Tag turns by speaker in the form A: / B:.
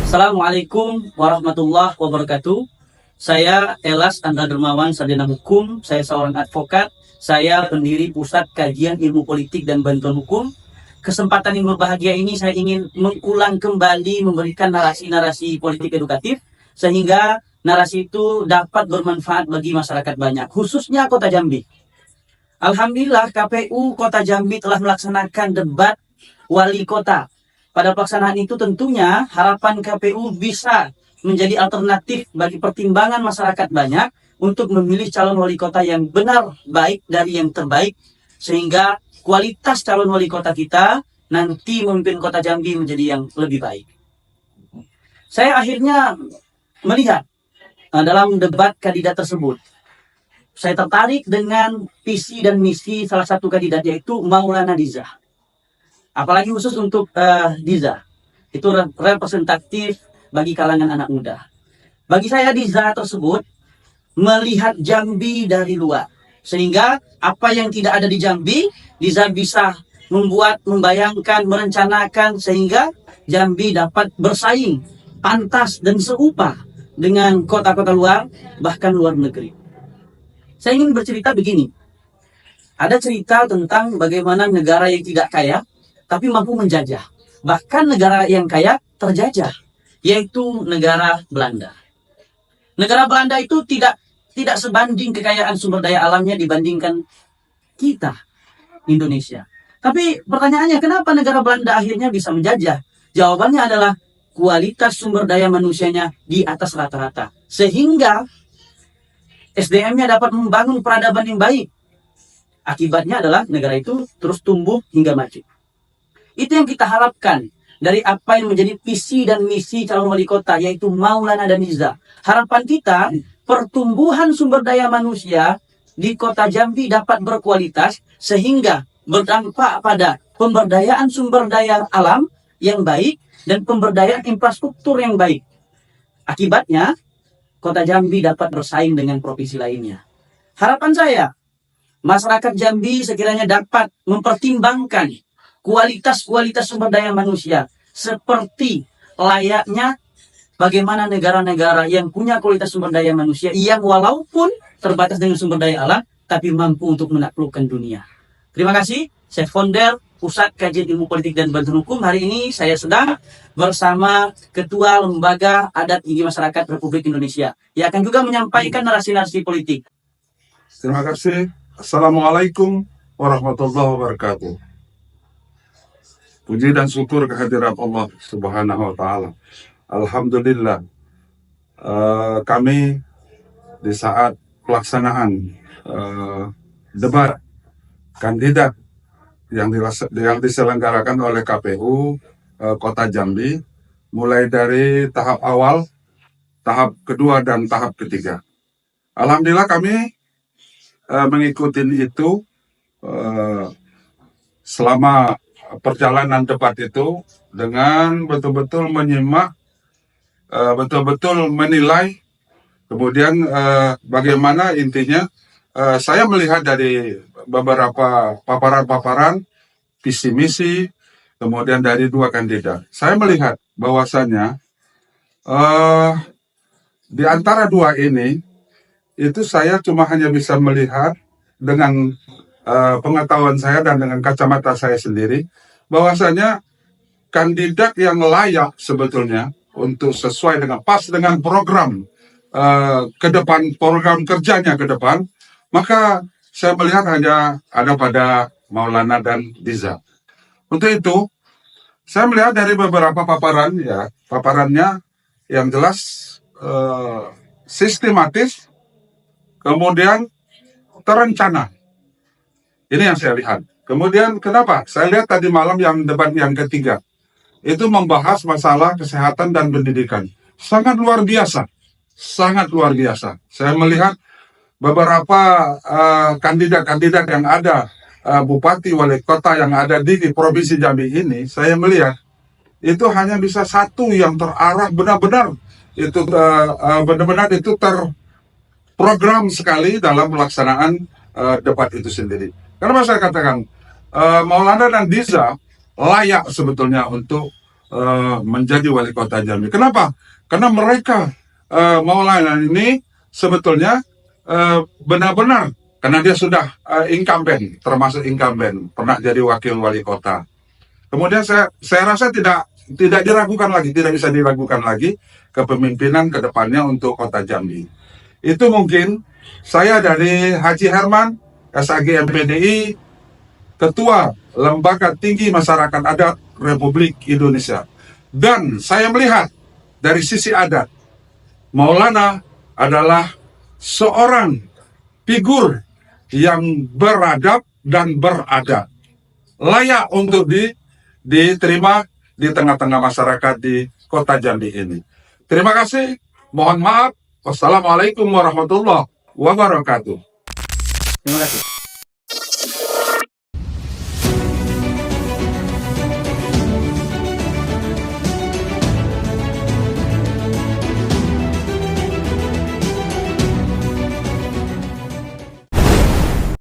A: Assalamualaikum warahmatullahi wabarakatuh. Saya Elas Andra Dermawan, sarjana hukum. Saya seorang advokat. Saya pendiri Pusat Kajian Ilmu Politik dan Bantuan Hukum. Kesempatan yang berbahagia ini saya ingin mengulang kembali memberikan narasi-narasi politik edukatif sehingga narasi itu dapat bermanfaat bagi masyarakat banyak, khususnya Kota Jambi. Alhamdulillah KPU Kota Jambi telah melaksanakan debat wali kota. Pada pelaksanaan itu tentunya harapan KPU bisa menjadi alternatif bagi pertimbangan masyarakat banyak untuk memilih calon wali kota yang benar baik dari yang terbaik, sehingga kualitas calon wali kota kita nanti memimpin Kota Jambi menjadi yang lebih baik. Saya akhirnya melihat dalam debat kandidat tersebut, saya tertarik dengan visi dan misi salah satu kandidat, yaitu Maulana Diza. Apalagi khusus untuk Diza, itu representatif bagi kalangan anak muda. Bagi saya Diza tersebut melihat Jambi dari luar, sehingga apa yang tidak ada di Jambi, Diza bisa membuat, membayangkan, merencanakan sehingga Jambi dapat bersaing pantas dan serupa dengan kota-kota luar, bahkan luar negeri. Saya ingin bercerita begini. Ada cerita tentang bagaimana negara yang tidak kaya tapi mampu menjajah. Bahkan negara yang kaya terjajah, yaitu negara Belanda. Negara Belanda itu tidak sebanding kekayaan sumber daya alamnya dibandingkan kita, Indonesia. Tapi pertanyaannya, kenapa negara Belanda akhirnya bisa menjajah? Jawabannya adalah kualitas sumber daya manusianya di atas rata-rata. Sehingga SDM-nya dapat membangun peradaban yang baik. Akibatnya adalah negara itu terus tumbuh hingga maju. Itu yang kita harapkan dari apa yang menjadi visi dan misi calon wali kota, yaitu Maulana dan Diza. Harapan kita, pertumbuhan sumber daya manusia di Kota Jambi dapat berkualitas sehingga berdampak pada pemberdayaan sumber daya alam yang baik dan pemberdayaan infrastruktur yang baik. Akibatnya, Kota Jambi dapat bersaing dengan provinsi lainnya. Harapan saya, masyarakat Jambi sekiranya dapat mempertimbangkan kualitas sumber daya manusia seperti layaknya bagaimana negara-negara yang punya kualitas sumber daya manusia yang walaupun terbatas dengan sumber daya alam tapi mampu untuk menaklukkan dunia. Terima kasih. Saya founder Pusat Kajian Ilmu Politik dan Bantuan Hukum. Hari ini saya sedang bersama Ketua Lembaga Adat Tinggi Masyarakat Republik Indonesia yang akan juga menyampaikan narasi-narasi politik.
B: Terima kasih. Assalamualaikum warahmatullahi wabarakatuh. Puji dan syukur kehadirat Allah Subhanahu wa Ta'ala. Alhamdulillah, kami di saat pelaksanaan debat kandidat yang diselenggarakan oleh KPU Kota Jambi, mulai dari tahap awal, tahap kedua, dan tahap ketiga. Alhamdulillah kami mengikuti itu selama perjalanan debat itu dengan betul-betul menyimak, betul-betul menilai, kemudian bagaimana intinya saya melihat dari beberapa paparan-paparan visi misi, kemudian dari dua kandidat. Saya melihat bahwasannya di antara dua ini, itu saya cuma hanya bisa melihat dengan pengetahuan saya dan dengan kacamata saya sendiri, bahwasanya kandidat yang layak sebetulnya untuk sesuai dengan pas dengan program ke depan, program kerjanya ke depan, maka saya melihat hanya ada pada Maulana dan Diza. Untuk itu, saya melihat dari beberapa paparan, ya, paparannya yang jelas sistematis, kemudian terencana. Ini yang saya lihat. Kemudian kenapa? Saya lihat tadi malam yang debat yang ketiga, itu membahas masalah kesehatan dan pendidikan. Sangat luar biasa. Sangat luar biasa. Saya melihat beberapa kandidat-kandidat yang ada, bupati, wali kota yang ada di Provinsi Jambi ini, saya melihat itu hanya bisa satu yang terarah benar-benar. Itu benar-benar itu terprogram sekali dalam pelaksanaan debat itu sendiri. Karena saya katakan Maulana dan Diza layak sebetulnya untuk menjadi wali kota Jambi. Kenapa? Karena mereka Maulana ini sebetulnya benar-benar karena dia sudah incumbent, termasuk incumbent, pernah jadi wakil wali kota. Kemudian saya rasa tidak diragukan lagi, tidak bisa diragukan lagi kepemimpinan ke depannya untuk kota Jambi. Itu mungkin saya dari Haji Herman, SAG MPDI, Ketua Lembaga Tinggi Masyarakat Adat Republik Indonesia. Dan saya melihat dari sisi adat, Maulana adalah seorang figur yang beradab dan beradab. Layak untuk diterima di tengah-tengah masyarakat di kota Jambi ini. Terima kasih, mohon maaf. Wassalamualaikum warahmatullahi wabarakatuh.
A: Terima kasih.